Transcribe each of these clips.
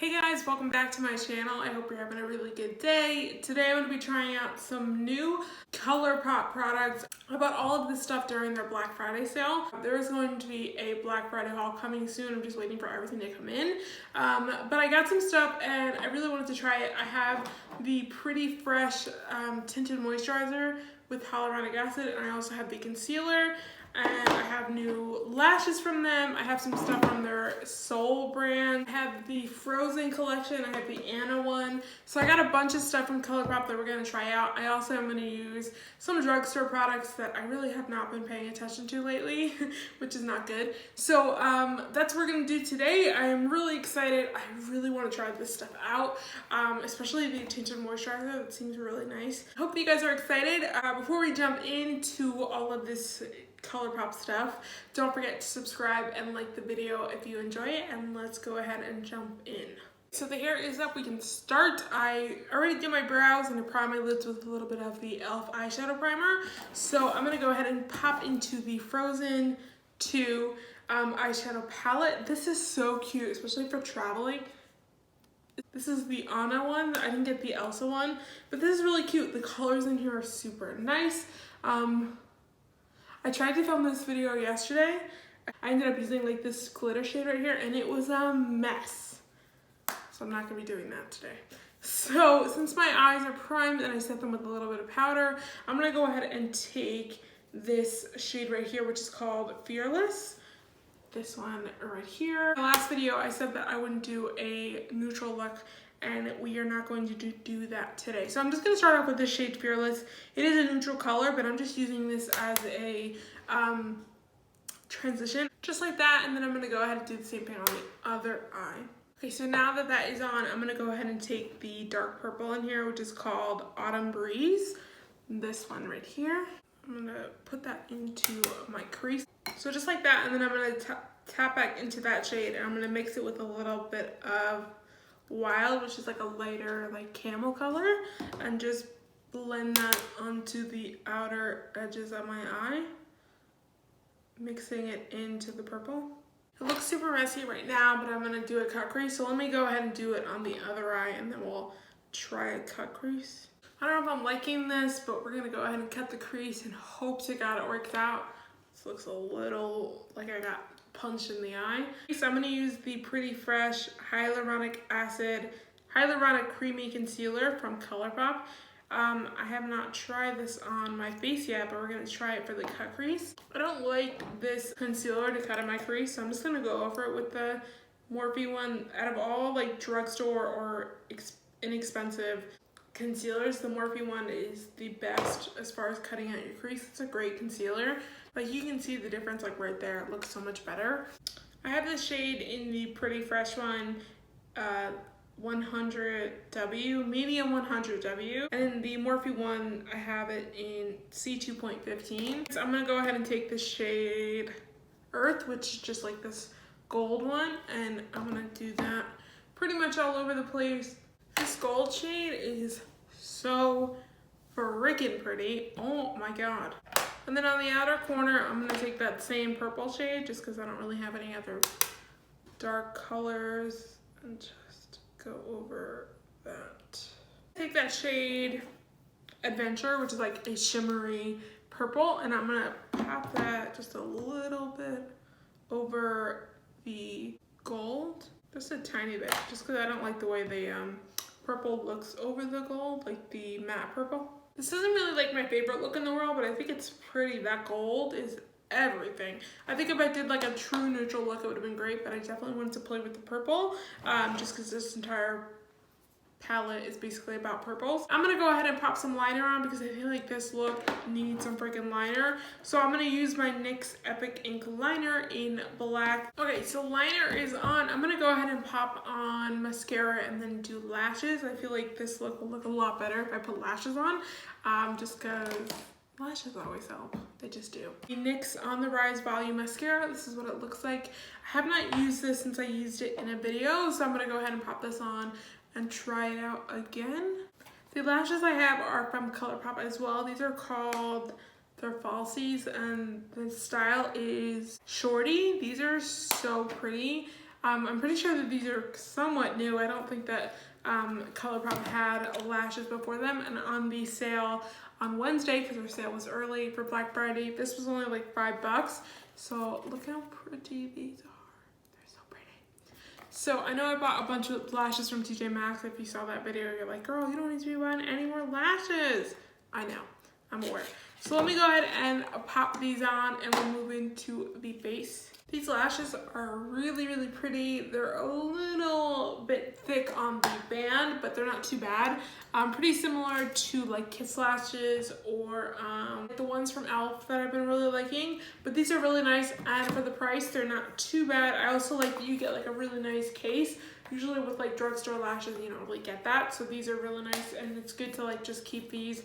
Hey guys, welcome back to my channel. I hope you're having a really good day. Today I'm going to be trying out some new ColourPop products. I bought all of this stuff during their Black Friday sale. There is going to be a Black Friday haul coming soon. I'm just waiting for everything to come in. But I got some stuff and I really wanted to try it. I have the Pretty Fresh tinted moisturizer with hyaluronic acid, and I also have the concealer, and I have new lashes from them. I have some stuff from their Soul brand. I have the Frozen collection. I have the Anna one. So I got a bunch of stuff from ColourPop that we're gonna try out. I also am gonna use some drugstore products that I really have not been paying attention to lately, which is not good. So that's what we're gonna do today. I am really excited. I really wanna try this stuff out, especially the tinted moisturizer. That seems really nice. I hope that you guys are excited. Before we jump into all of this ColourPop stuff, don't forget to subscribe and like the video if you enjoy it, and let's go ahead and jump in. So the hair is up, we can start. I already did my brows and I primed my lids with a little bit of the e.l.f. eyeshadow primer. So I'm gonna go ahead and pop into the Frozen 2 eyeshadow palette. This is so cute, especially for traveling. This is the Anna one. I didn't get the Elsa one, but this is really cute. The colors in here are super nice. I tried to film this video yesterday. I ended up using like this glitter shade right here and it was a mess. So I'm not gonna be doing that today. So since my eyes are primed and I set them with a little bit of powder, I'm gonna go ahead and take this shade right here, which is called Fearless. This one right here. In the last video, I said that I wouldn't do a neutral look, and we are not going to do that today. So I'm just gonna start off with this shade Fearless. It is a neutral color, but I'm just using this as a transition, just like that. And then I'm gonna go ahead and do the same thing on the other eye. Okay, so now that that is on, I'm gonna go ahead and take the dark purple in here, which is called Autumn Breeze. This one right here. I'm gonna put that into my crease. So just like that, and then I'm gonna tap back into that shade, and I'm gonna mix it with a little bit of Wild, which is like a lighter like camel color, and just blend that onto the outer edges of my eye, mixing it into the purple. It looks super messy right now, but I'm gonna do a cut crease, so let me go ahead and do it on the other eye, and then we'll try a cut crease. I don't know if I'm liking this, but we're gonna go ahead and cut the crease and hope to God it works out. This looks a little like I got punched in the eye. So I'm gonna use the Pretty Fresh Hyaluronic Acid Hyaluronic Creamy Concealer from ColourPop. I have not tried this on my face yet, but we're gonna try it for the cut crease. I don't like this concealer to cut in my crease, so I'm just gonna go over it with the Morphe one. Out of all like drugstore or inexpensive concealers, the Morphe one is the best as far as cutting out your crease. It's a great concealer. Like, you can see the difference like right there. It looks so much better. I have this shade in the Pretty Fresh one, 100W, medium 100W. And in the Morphe one, I have it in C2.15. So I'm gonna go ahead and take this shade Earth, which is just like this gold one, and I'm gonna do that pretty much all over the place. This gold shade is so freaking pretty. Oh my God. And then on the outer corner, I'm gonna take that same purple shade just because I don't really have any other dark colors, and just go over that. Take that shade Adventure, which is like a shimmery purple, and I'm gonna pop that just a little bit over the gold. Just a tiny bit, just because I don't like the way the purple looks over the gold, like the matte purple. This isn't really like my favorite look in the world, but I think it's pretty. That gold is everything. I think if I did like a true neutral look, it would have been great, but I definitely wanted to play with the purple, just because this entire palette is basically about purples. I'm gonna go ahead and pop some liner on because I feel like this look needs some freaking liner. So I'm gonna use my NYX Epic Ink liner in black. Okay, so liner is on. I'm gonna go ahead and pop on mascara and then do lashes. I feel like this look will look a lot better if I put lashes on, just because lashes always help. They just do. The NYX On The Rise Volume Mascara. This is what it looks like. I have not used this since I used it in a video, so I'm gonna go ahead and pop this on and try it out again. The lashes I have are from ColourPop as well. These are called, they're falsies, and the style is Shorty. These are so pretty. I'm pretty sure that these are somewhat new. I don't think that ColourPop had lashes before them, and on the sale on Wednesday, because our sale was early for Black Friday, this was only like $5. So look how pretty these are. They're so pretty. So I know I bought a bunch of lashes from TJ Maxx. If you saw that video, you're like, girl, you don't need to be buying any more lashes. I know, I'm aware. So let me go ahead and pop these on, and we'll move into the face. These lashes are really, really pretty. They're a little bit thick on the band, but they're not too bad. Pretty similar to like Kiss lashes or the ones from e.l.f. that I've been really liking. But these are really nice, and for the price, they're not too bad. I also like that you get like a really nice case. Usually with like drugstore lashes, you don't really get that. So these are really nice, and it's good to like just keep these.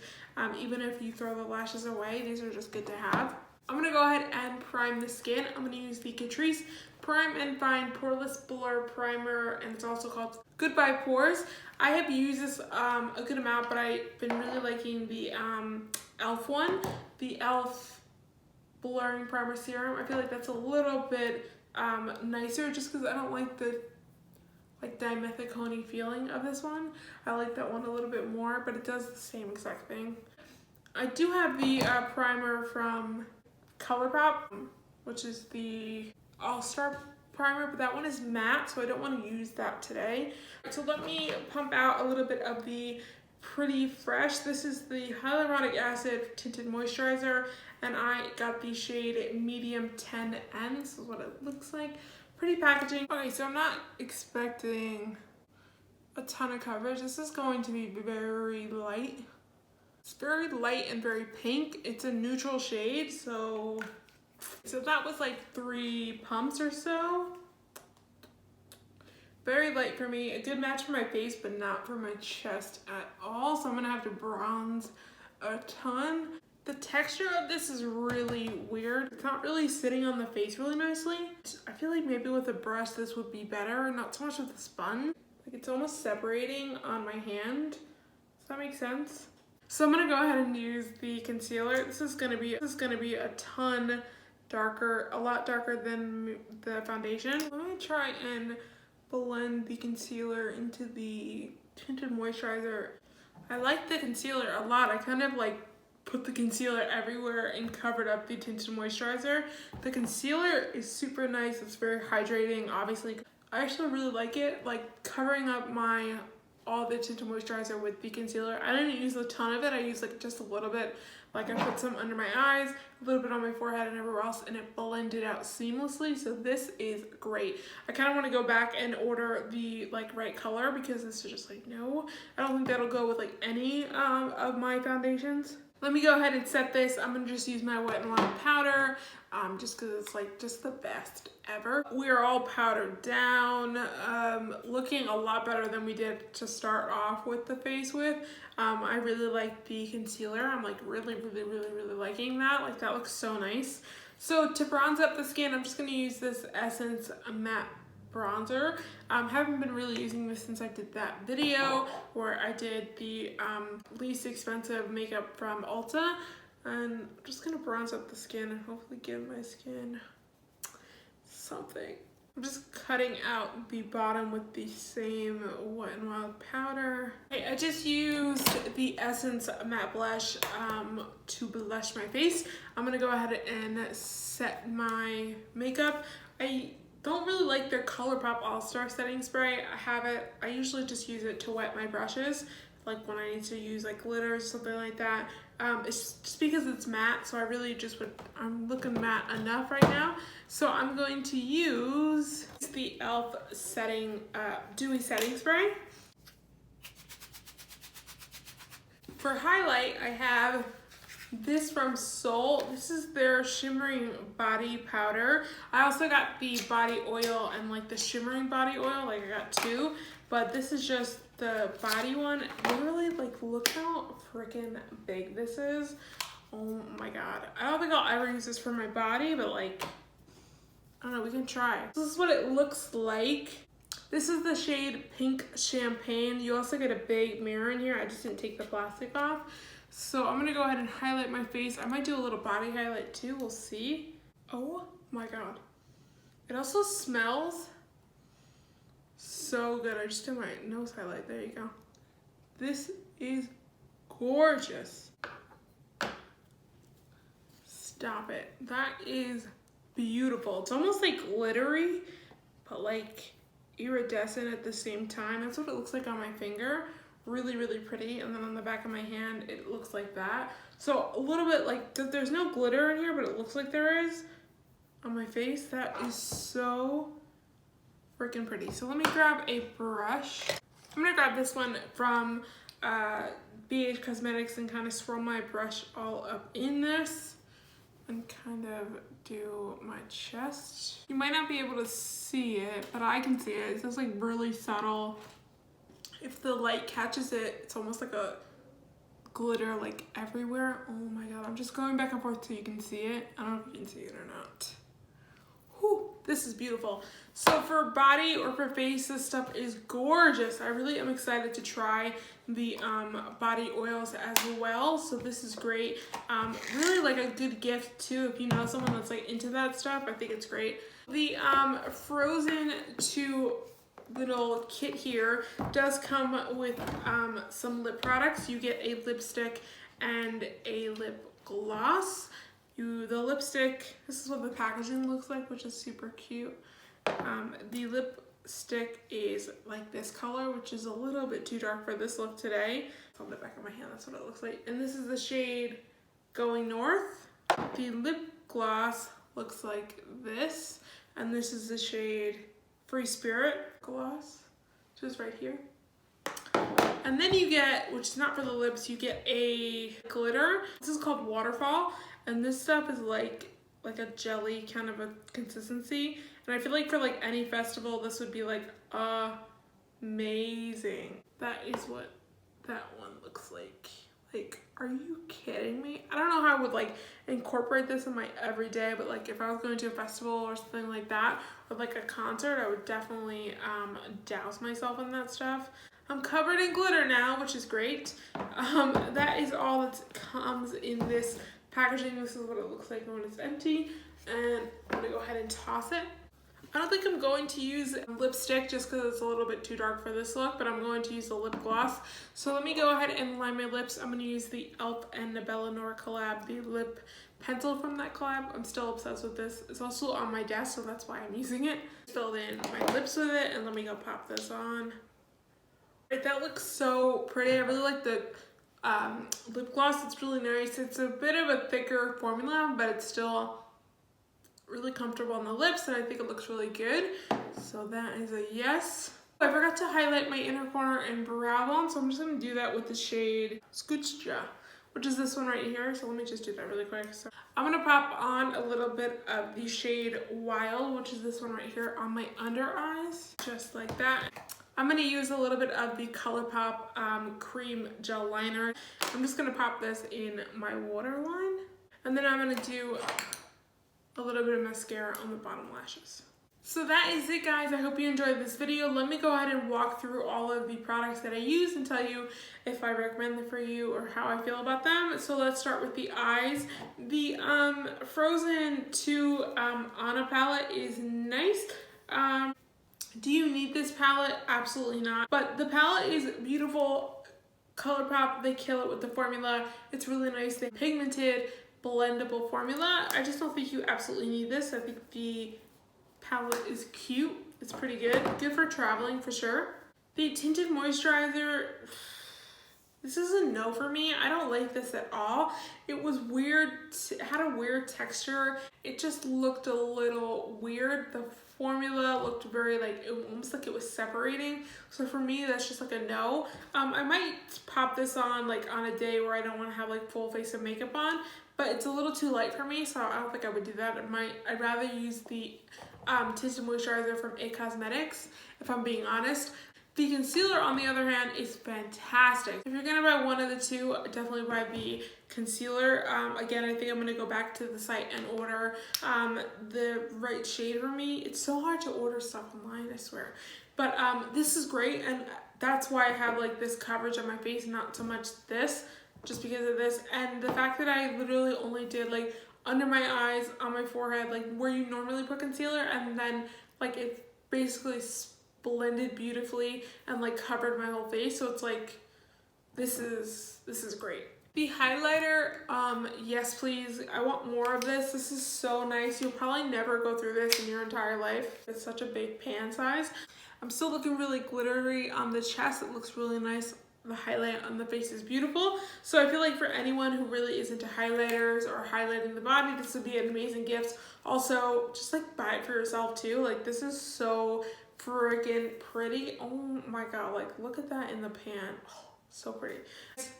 Even if you throw the lashes away, these are just good to have. I'm gonna go ahead and prime the skin. I'm gonna use the Catrice Prime and Fine Poreless Blur Primer, and it's also called Goodbye Pores. I have used this a good amount, but I've been really liking the e.l.f. one, the e.l.f. Blurring Primer Serum. I feel like that's a little bit nicer, just because I don't like the dimethicone feeling of this one. I like that one a little bit more, but it does the same exact thing. I do have the primer from ColourPop, which is the All-Star primer, but that one is matte, so I don't want to use that today. So let me pump out a little bit of the Pretty Fresh. This is the hyaluronic acid tinted moisturizer, and I got the shade medium 10N. This is what it looks like. Pretty packaging. Okay, so I'm not expecting a ton of coverage. This is going to be very light. It's very light and very pink. It's a neutral shade, so that was like 3 pumps or so. Very light for me. A good match for my face, but not for my chest at all. So I'm gonna have to bronze a ton. The texture of this is really weird. It's not really sitting on the face really nicely. I feel like maybe with a brush this would be better, not so much with a sponge. Like it's almost separating on my hand. Does that make sense? So I'm gonna go ahead and use the concealer. This is gonna be a ton darker, a lot darker than the foundation. I'm gonna try and blend the concealer into the tinted moisturizer. I like the concealer a lot. I kind of like put the concealer everywhere and covered up the tinted moisturizer. The concealer is super nice. It's very hydrating, obviously. I actually really like it, like covering up all the tinted moisturizer with the concealer. I didn't use a ton of it. I used like just a little bit. Like I put some under my eyes, a little bit on my forehead and everywhere else, and it blended out seamlessly. So this is great. I kind of want to go back and order the like right color, because this is just like, no, I don't think that'll go with like any of my foundations. Let me go ahead and set this. I'm gonna just use my Wet n Wild powder, just because it's like just the best ever. We are all powdered down, looking a lot better than we did to start off with the face with. I really like the concealer. I'm like really liking that. Like that looks so nice. So to bronze up the skin, I'm just gonna use this Essence Matte Bronzer. Haven't been really using this since I did that video where I did the least expensive makeup from Ulta, and I'm just gonna bronze up the skin and hopefully give my skin something. I'm just cutting out the bottom with the same Wet n Wild powder. Okay, I just used the Essence Matte Blush to blush my face. I'm gonna go ahead and set my makeup. I don't really like their ColourPop All-Star setting spray. I have it. I usually just use it to wet my brushes, like when I need to use like glitter or something like that. It's just because it's matte, so I really just I'm looking matte enough right now. So I'm going to use the e.l.f. setting, dewy setting spray. For highlight, I have this from Soul. This is their shimmering body powder. I also got the body oil and like the shimmering body oil, like I got 2, but this is just the body one. Literally, like, look how freaking big this is. Oh my god. I don't think I'll ever use this for my body, but like, I don't know, we can try. This is what it looks like. This is the shade Pink Champagne. You also get a big mirror in here. I just didn't take the plastic off. So I'm gonna go ahead and highlight my face. I might do a little body highlight too, we'll see. Oh my god. It also smells So good. I just did my nose highlight. There you go. This is gorgeous. Stop it. That is beautiful. It's almost like glittery, but like iridescent at the same time. That's what it looks like on my finger. Really, really pretty. And then on the back of my hand, it looks like that. So a little bit like, there's no glitter in here, but it looks like there is on my face. That is so freaking pretty. So let me grab a brush. I'm gonna grab this one from BH Cosmetics and kind of swirl my brush all up in this and kind of do my chest. You might not be able to see it, but I can see it. It's just like really subtle. If the light catches it, it's almost like a glitter like everywhere. Oh my god, I'm just going back and forth so you can see it. I don't know if you can see it or not. Whew, this is beautiful. So for body or for face, this stuff is gorgeous. I really am excited to try the body oils as well. So this is great. Really like a good gift too if you know someone that's like into that stuff. I think it's great. The Frozen 2 little kit here does come with some lip products. You get a lipstick and a lip gloss. The lipstick, this is what the packaging looks like, which is super cute. The lipstick is like this color, which is a little bit too dark for this look today. It's on the back of my hand, that's what it looks like. And this is the shade Going North. The lip gloss looks like this. And this is the shade Free Spirit gloss, which is right here. And then you get, which is not for the lips, you get a glitter. This is called Waterfall. And this stuff is like a jelly kind of a consistency. And I feel like for like any festival, this would be like amazing. That is what that one looks like. Like, are you kidding me? I don't know how I would like incorporate this in my everyday, but like if I was going to a festival or something like that, or like a concert, I would definitely douse myself in that stuff. I'm covered in glitter now, which is great. That is all that comes in this packaging. This is what it looks like when it's empty. And I'm gonna go ahead and toss it. I don't think I'm going to use lipstick just because it's a little bit too dark for this look, but I'm going to use the lip gloss. So let me go ahead and line my lips. I'm going to use the e.l.f. and Bella Noor collab, the lip pencil from that collab. I'm still obsessed with this. It's also on my desk, so that's why I'm using it. Filled in my lips with it, and let me go pop this on. Right, that looks so pretty. I really like the lip gloss. It's really nice. It's a bit of a thicker formula, but it's still really comfortable on the lips, and I think it looks really good. So that is a yes. I forgot to highlight my inner corner and brow bone, so I'm just gonna do that with the shade Scoochja, which is this one right here. So let me just do that really quick. So I'm gonna pop on a little bit of the shade Wild, which is this one right here, on my under eyes, just like that. I'm gonna use a little bit of the ColourPop cream gel liner. I'm just gonna pop this in my waterline, and then I'm gonna do a little bit of mascara on the bottom lashes. So that is it, guys. I hope you enjoyed this video. Let me go ahead and walk through all of the products that I use and tell you if I recommend them for you or how I feel about them. So let's start with the eyes. The Frozen 2 Anna palette is nice. Do you need this palette? Absolutely not. But the palette is beautiful. ColourPop, they kill it with the formula. It's really nice. They pigmented, blendable formula. I just don't think you absolutely need this. I think the palette is cute. It's pretty good. Good for traveling for sure. The tinted moisturizer, this is a no for me. I don't like this at all. It was weird. It had a weird texture. It just looked a little weird. The formula looked very almost like it was separating. So for me, that's just like a no. I might pop this on on a day where I don't want to have full face of makeup on, but it's a little too light for me, so I don't think I would do that. I'd rather use the tinted moisturizer from IT Cosmetics, if I'm being honest. The concealer, on the other hand, is fantastic. If you're gonna buy one of the two, definitely buy the concealer. Again, I think I'm gonna go back to the site and order the right shade for me. It's so hard to order stuff online, I swear. But this is great, and that's why I have this coverage on my face, not so much this, just because of this. And the fact that I literally only did under my eyes, on my forehead, where you normally put concealer, and then it basically blended beautifully and like covered my whole face. So it's like, this is great. The highlighter, yes please, I want more of this. This is so nice. You'll probably never go through this in your entire life. It's such a big pan size. I'm still looking really glittery on the chest. It looks really nice. The highlight on the face is beautiful. So I feel like for anyone who really is into highlighters or highlighting the body, this would be an amazing gift. Also, just like buy it for yourself too. Like this is so freaking pretty. Oh my god, like look at that in the pan. Oh, so pretty.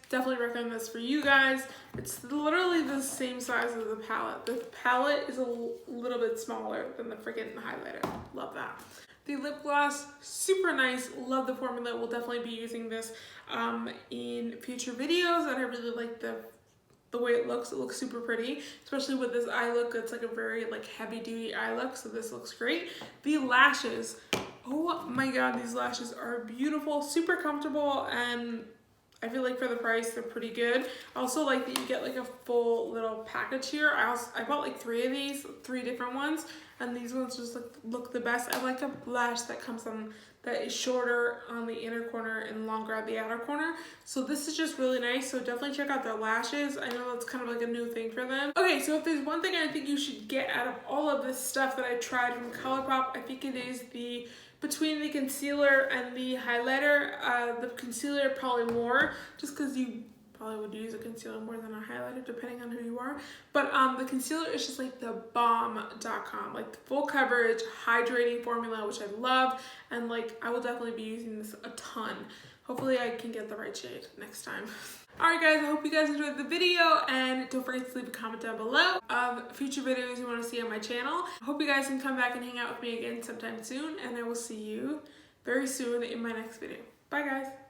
Definitely recommend this for you guys. It's literally the same size as the palette. The palette is a little bit smaller than the freaking highlighter. Love that. The lip gloss, super nice. Love the formula. We'll definitely be using this in future videos, and I really like the way it looks. It looks super pretty, especially with this eye look. It's like a very like heavy duty eye look, so this looks great. The lashes, oh my god, these lashes are beautiful, super comfortable, and I feel like for the price they're pretty good. I also like that you get like a full little package here. I bought like 3 of these, 3 different ones, and these ones just look the best. I like a lash that comes on that is shorter on the inner corner and longer at the outer corner. So this is just really nice. So definitely check out their lashes. I know that's kind of like a new thing for them. Okay, so if there's one thing I think you should get out of all of this stuff that I tried from ColourPop, I think it is between the concealer and the highlighter. The concealer probably more, just because you probably would use a concealer more than a highlighter depending on who you are. But the concealer is just like the bomb.com, like the full coverage hydrating formula, which I love, and like I will definitely be using this a ton. Hopefully I can get the right shade next time. Alright guys, I hope you guys enjoyed the video, and don't forget to leave a comment down below of future videos you want to see on my channel. I hope you guys can come back and hang out with me again sometime soon, and I will see you very soon in my next video. Bye guys!